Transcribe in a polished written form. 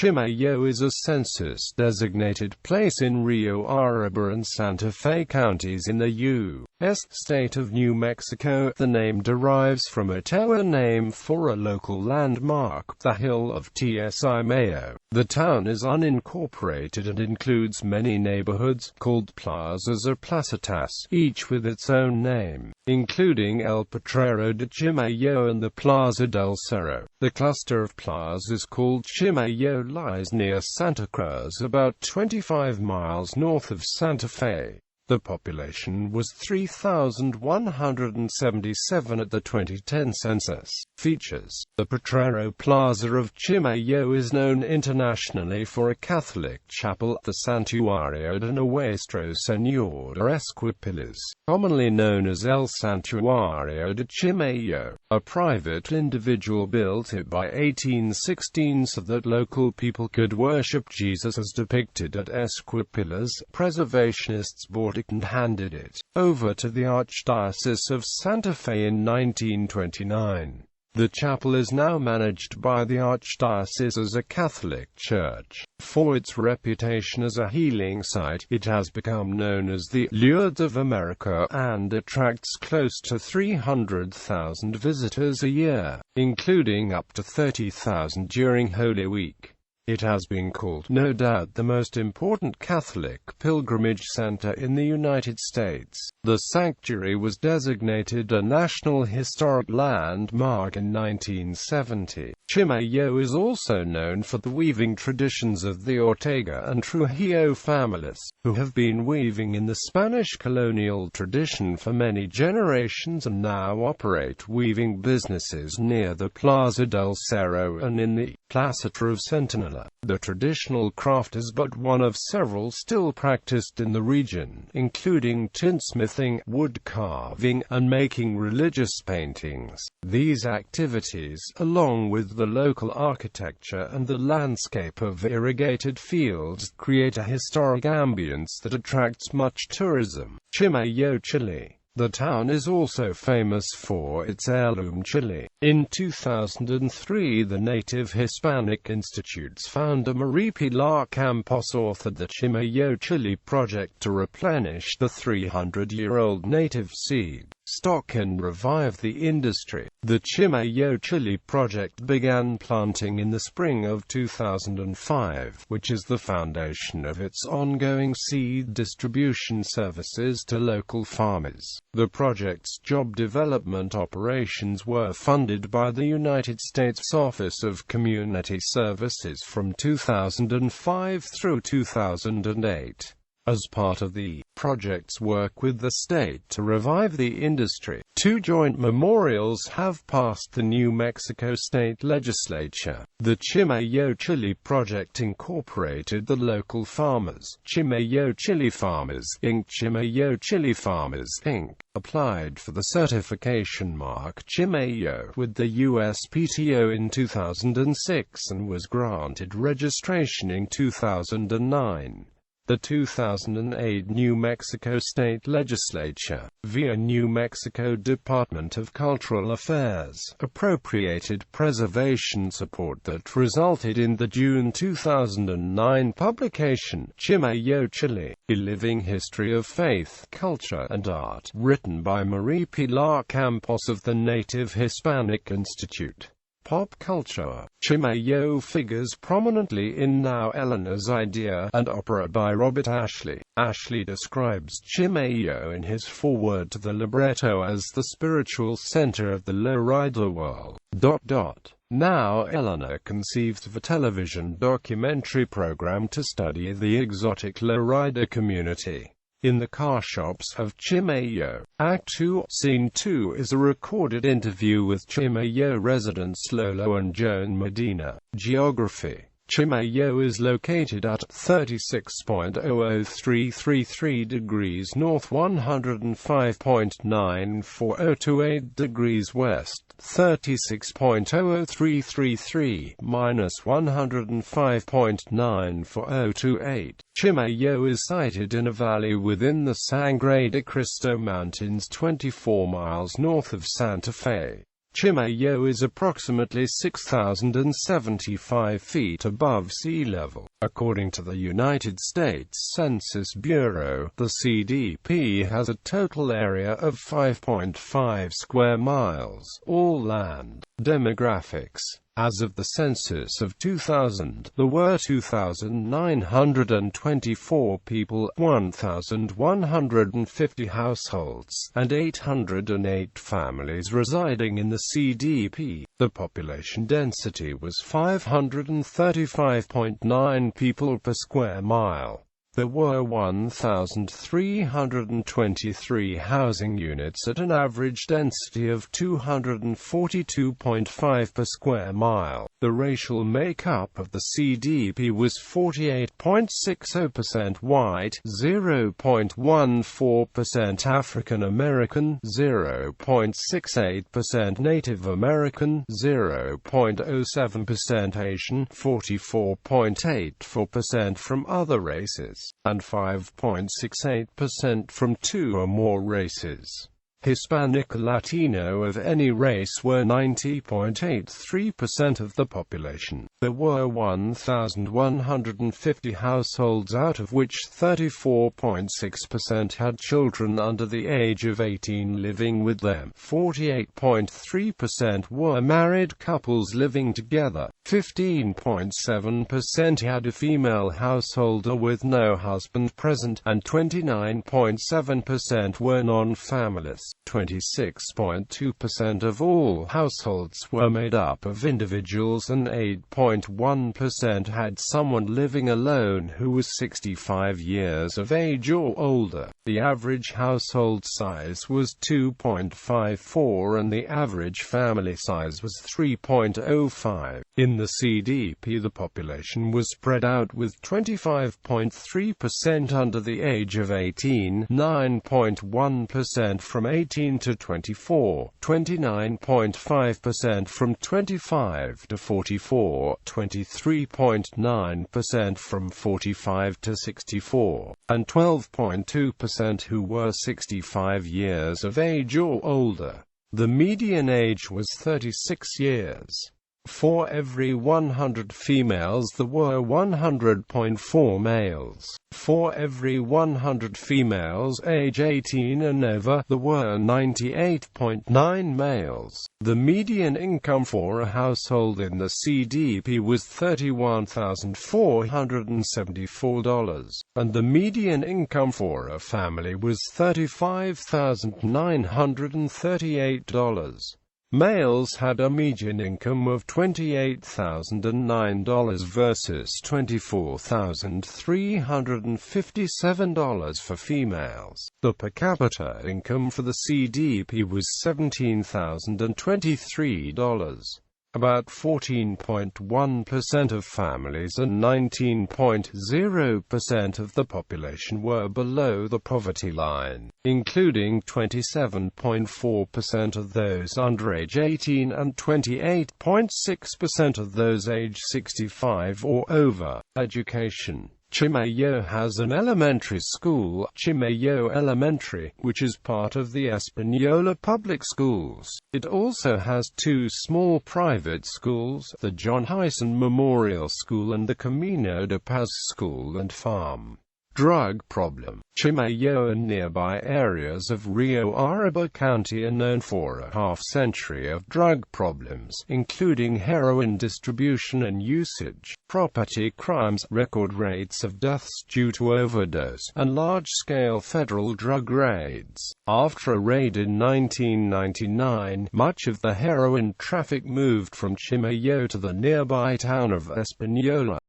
Chimayo is a census-designated place in Rio Arriba and Santa Fe counties in the U.S. state of New Mexico. The name derives from a Tewa name for a local landmark, the hill of Tsi Mayoh. The town is unincorporated and includes many neighborhoods, called plazas or placitas, each with its own name, including El Potrero de Chimayó and the Plaza del Cerro. The cluster of plazas called Chimayo lies near Santa Cruz, about 25 miles north of Santa Fe. The population was 3,177 at the 2010 census. Features: the Potrero Plaza of Chimayo is known internationally for a Catholic chapel, the Santuario de Nuestro Señor de Esquipilas, commonly known as El Santuario de Chimayó, a private individual built it by 1816 so that local people could worship Jesus as depicted at Esquipilas. Preservationists bought it and handed it over to the Archdiocese of Santa Fe in 1929. The chapel is now managed by the Archdiocese as a Catholic church. For its reputation as a healing site, it has become known as the Lourdes of America, and attracts close to 300,000 visitors a year, including up to 30,000 during Holy Week. It has been called, no doubt, the most important Catholic pilgrimage center in the United States. The sanctuary was designated a National Historic Landmark in 1970. Chimayo is also known for the weaving traditions of the Ortega and Trujillo families, who have been weaving in the Spanish colonial tradition for many generations and now operate weaving businesses near the Plaza del Cerro and in the Placita of Sentinel. The traditional craft is but one of several still practiced in the region, including tinsmithing, wood carving, and making religious paintings. These activities, along with the local architecture and the landscape of irrigated fields, create a historic ambience that attracts much tourism. Chimayo, Chile. The town is also famous for its heirloom chili. In 2003, the Native Hispanic Institute's founder Marie Pilar Campos authored the Chimayo Chili Project to replenish the 300-year-old native seed stock and revive the industry. The Chimayo Chili Project began planting in the spring of 2005, which is the foundation of its ongoing seed distribution services to local farmers. The project's job development operations were funded by the United States Office of Community Services from 2005 through 2008. As part of the project's work with the state to revive the industry, 2 joint memorials have passed the New Mexico state legislature. The Chimayo Chili Project incorporated the local farmers, Chimayo Chili Farmers, Inc. Chimayo Chili Farmers, Inc. applied for the certification mark Chimayo with the USPTO in 2006 and was granted registration in 2009. The 2008 New Mexico State Legislature, via New Mexico Department of Cultural Affairs, appropriated preservation support that resulted in the June 2009 publication, Chimayo Chile, A Living History of Faith, Culture, and Art, written by Marie Pilar Campos of the Native Hispanic Institute. Pop culture. Chimayo figures prominently in Now Eleanor's Idea, an opera by Robert Ashley. Ashley describes Chimayo in his foreword to the libretto as the spiritual center of the lowrider world. Now Eleanor conceived of a television documentary program to study the exotic lowrider community in the car shops of Chimayo. Act 2, Scene 2 is a recorded interview with Chimayo residents Lolo and Joan Medina. Geography. Chimayo is located at 36.00333 degrees north, 105.94028 degrees west, 36.00333 minus 105.94028. Chimayo is sited in a valley within the Sangre de Cristo Mountains 24 miles north of Santa Fe. Chimayo is approximately 6,075 feet above sea level. According to the United States Census Bureau, the CDP has a total area of 5.5 square miles, all land. Demographics. As of the census of 2000, there were 2,924 people, 1,150 households, and 808 families residing in the CDP. The population density was 535.9 people per square mile. There were 1,323 housing units at an average density of 242.5 per square mile. The racial makeup of the CDP was 48.60% white, 0.14% African American, 0.68% Native American, 0.07% Asian, 44.84% from other races, and 5.68% from two or more races. Hispanic or Latino of any race were 90.83% of the population. There were 1,150 households, out of which 34.6% had children under the age of 18 living with them. 48.3% were married couples living together. 15.7% had a female householder with no husband present, and 29.7% were non-families. 26.2% of all households were made up of individuals, and 8.1% had someone living alone who was 65 years of age or older. The average household size was 2.54 and the average family size was 3.05. In the CDP, the population was spread out, with 25.3% under the age of 18, 9.1% from 18 to 24, 29.5% from 25 to 44, 23.9% from 45 to 64, and 12.2% who were 65 years of age or older. The median age was 36 years. For every 100 females there were 100.4 males. For every 100 females age 18 and over, there were 98.9 males. The median income for a household in the CDP was $31,474, and the median income for a family was $35,938. Males had a median income of $28,009 versus $24,357 for females. The per capita income for the CDP was $17,023. About 14.1% of families and 19.0% of the population were below the poverty line, including 27.4% of those under age 18 and 28.6% of those age 65 or over. Education. Chimayo has an elementary school, Chimayo Elementary, which is part of the Espanola Public Schools. It also has two small private schools, the John Hyson Memorial School and the Camino de Paz School and Farm. Drug problem. Chimayo and nearby areas of Rio Arriba County are known for a half-century of drug problems, including heroin distribution and usage, property crimes, record rates of deaths due to overdose, and large-scale federal drug raids. After a raid in 1999, much of the heroin traffic moved from Chimayo to the nearby town of Espanola.